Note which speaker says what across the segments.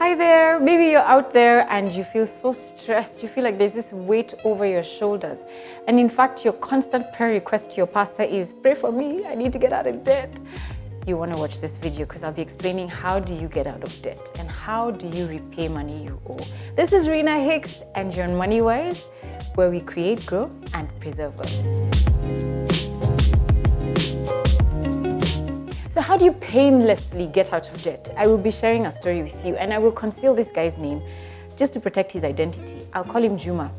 Speaker 1: Hi there, maybe you're out there and you feel so stressed. You feel like there's this weight over your shoulders. And in fact, your constant prayer request to your pastor is, pray for me, I need to get out of debt. You want to watch this video because I'll be explaining how do you get out of debt and how do you repay money you owe. This is Rina Hicks and you're on Money Wise, where we create, grow, and preserve wealth. So how do you painlessly get out of debt? I will be sharing a story with you and I will conceal this guy's name just to protect his identity. I'll call him Juma.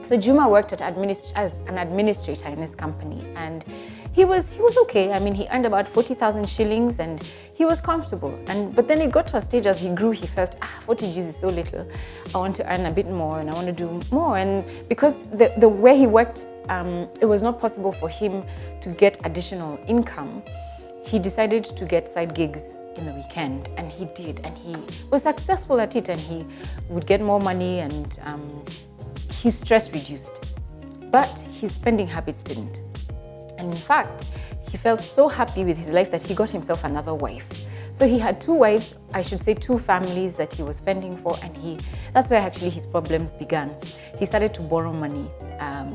Speaker 1: So Juma worked as an administrator in this company and he was okay. I mean, he earned about 40,000 shillings and he was comfortable. But then it got to a stage as he grew, he felt, 40 Gs is so little. I want to earn a bit more and I want to do more. And because the way he worked, it was not possible for him to get additional income. He decided to get side gigs in the weekend, and he did, and he was successful at it, and he would get more money, and his stress reduced. But his spending habits didn't. And in fact, he felt so happy with his life that he got himself another wife. So he had two wives, I should say two families that he was fending for, and that's where actually his problems began. He started to borrow money,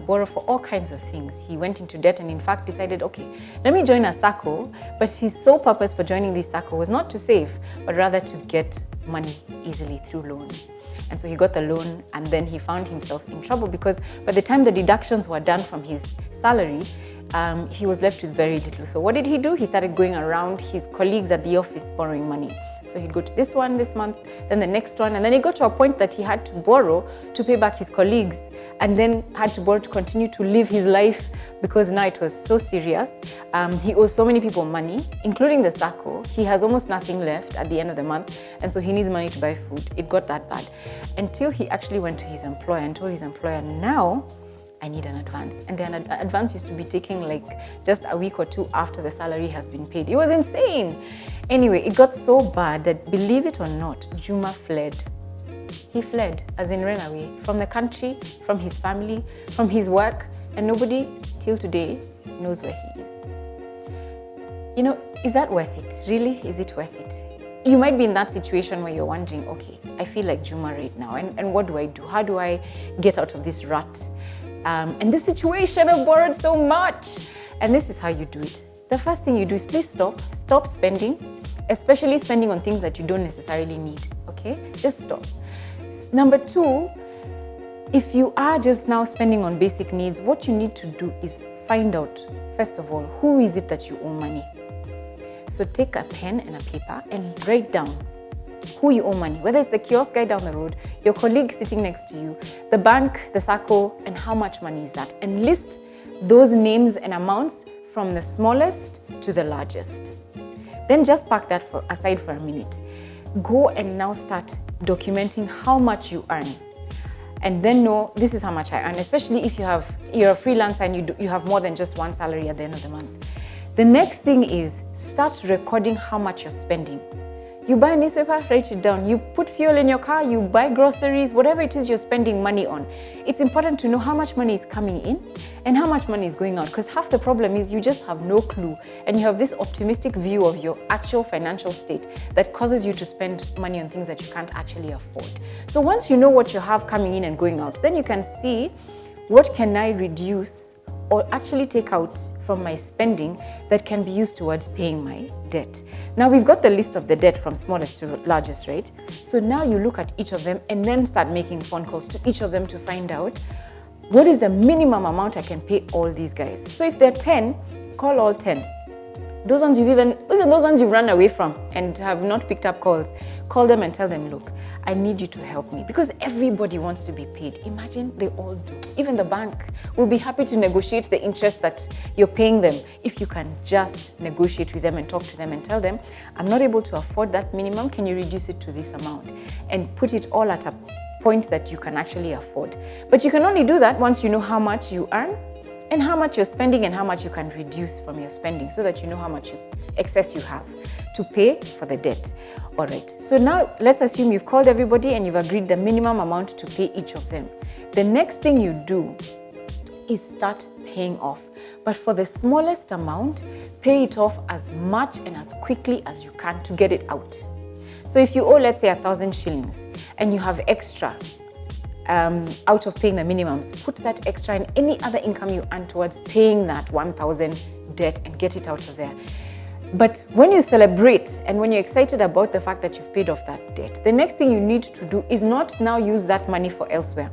Speaker 1: borrow for all kinds of things. He went into debt and in fact decided, okay, let me join a SACCO, but his sole purpose for joining this SACCO was not to save, but rather to get money easily through loans. And so he got the loan and then he found himself in trouble because by the time the deductions were done from his salary, he was left with very little. So what did he do? He started going around his colleagues at the office borrowing money. So he'd go to this one this month, then the next one, and then it got to a point that he had to borrow to pay back his colleagues and then had to borrow to continue to live his life because now it was so serious. He owes so many people money, including the SACCO. He has almost nothing left at the end of the month, and so he needs money to buy food. It got that bad until he actually went to his employer and told his employer, now I need an advance. And then an advance used to be taking like just a week or two after the salary has been paid. It was insane. Anyway, it got so bad that, believe it or not, Juma fled. He fled, as in ran away, from the country, from his family, from his work, and nobody till today knows where he is. You know, is that worth it? Really, is it worth it? You might be in that situation where you're wondering, okay, I feel like Juma right now, and what do I do? How do I get out of this rut? And this situation, I've borrowed so much. And this is how you do it. The first thing you do is please stop spending, especially spending on things that you don't necessarily need, okay? Just stop. Number two, if you are just now spending on basic needs, what you need to do is find out, first of all, who is it that you owe money? So take a pen and a paper and write down who you owe money, whether it's the kiosk guy down the road, your colleague sitting next to you, the bank, the SACCO, and how much money is that? And list those names and amounts from the smallest to the largest. Then just park that aside for a minute. Go and now start documenting how much you earn. And then know, this is how much I earn, especially if you're a freelancer and you have more than just one salary at the end of the month. The next thing is start recording how much you're spending. You buy a newspaper, write it down. You put fuel in your car, you buy groceries, whatever it is you're spending money on. It's important to know how much money is coming in and how much money is going out, because half the problem is you just have no clue and you have this optimistic view of your actual financial state that causes you to spend money on things that you can't actually afford. So once you know what you have coming in and going out, then you can see what can I reduce or actually take out from my spending that can be used towards paying my debt. Now we've got the list of the debt from smallest to largest, right? So now you look at each of them and then start making phone calls to each of them to find out what is the minimum amount I can pay all these guys. So if they're 10, call all 10. Those ones even those ones you've run away from and have not picked up calls, call them and tell them, look, I need you to help me, because everybody wants to be paid. Imagine they all do. Even the bank will be happy to negotiate the interest that you're paying them if you can just negotiate with them and talk to them and tell them, I'm not able to afford that minimum, can you reduce it to this amount? And put it all at a point that you can actually afford. But you can only do that once you know how much you earn and how much you're spending and how much you can reduce from your spending, so that you know how much excess you have to pay for the debt. All right, so now let's assume you've called everybody and you've agreed the minimum amount to pay each of them. The next thing you do is start paying off. But for the smallest amount, pay it off as much and as quickly as you can to get it out. So if you owe, let's say, 1,000 shillings and you have extra out of paying the minimums, put that extra in any other income you earn towards paying that 1,000 debt and get it out of there. But when you celebrate and when you're excited about the fact that you've paid off that debt, the next thing you need to do is not now use that money for elsewhere.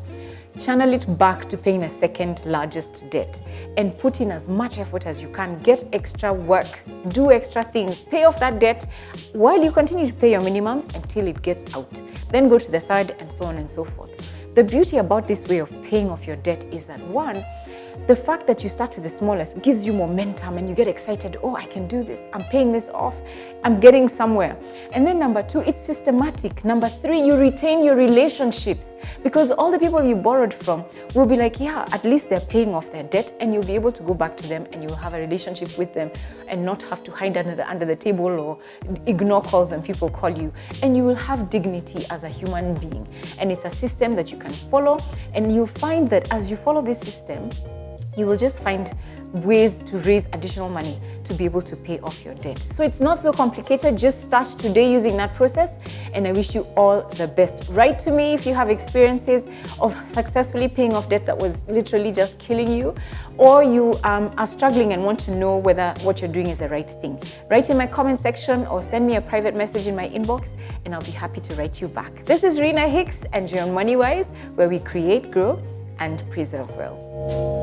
Speaker 1: Channel it back to paying the second largest debt and put in as much effort as you can. Get extra work, do extra things, pay off that debt while you continue to pay your minimums until it gets out. Then go to the third and so on and so forth. The beauty about this way of paying off your debt is that, one, the fact that you start with the smallest gives you momentum and you get excited. Oh, I can do this. I'm paying this off. I'm getting somewhere. And then number two, it's systematic. Number three, you retain your relationships because all the people you borrowed from will be like, yeah, at least they're paying off their debt, and you'll be able to go back to them and you'll have a relationship with them and not have to hide under the table or ignore calls when people call you. And you will have dignity as a human being. And it's a system that you can follow, and you'll find that as you follow this system, you will just find ways to raise additional money to be able to pay off your debt. So it's not so complicated. Just start today using that process, and I wish you all the best. Write to me if you have experiences of successfully paying off debt that was literally just killing you, or you are struggling and want to know whether what you're doing is the right thing. Write in my comment section or send me a private message in my inbox, and I'll be happy to write you back. This is Rina Hicks, and you're on MoneyWise, where we create, grow, and preserve wealth.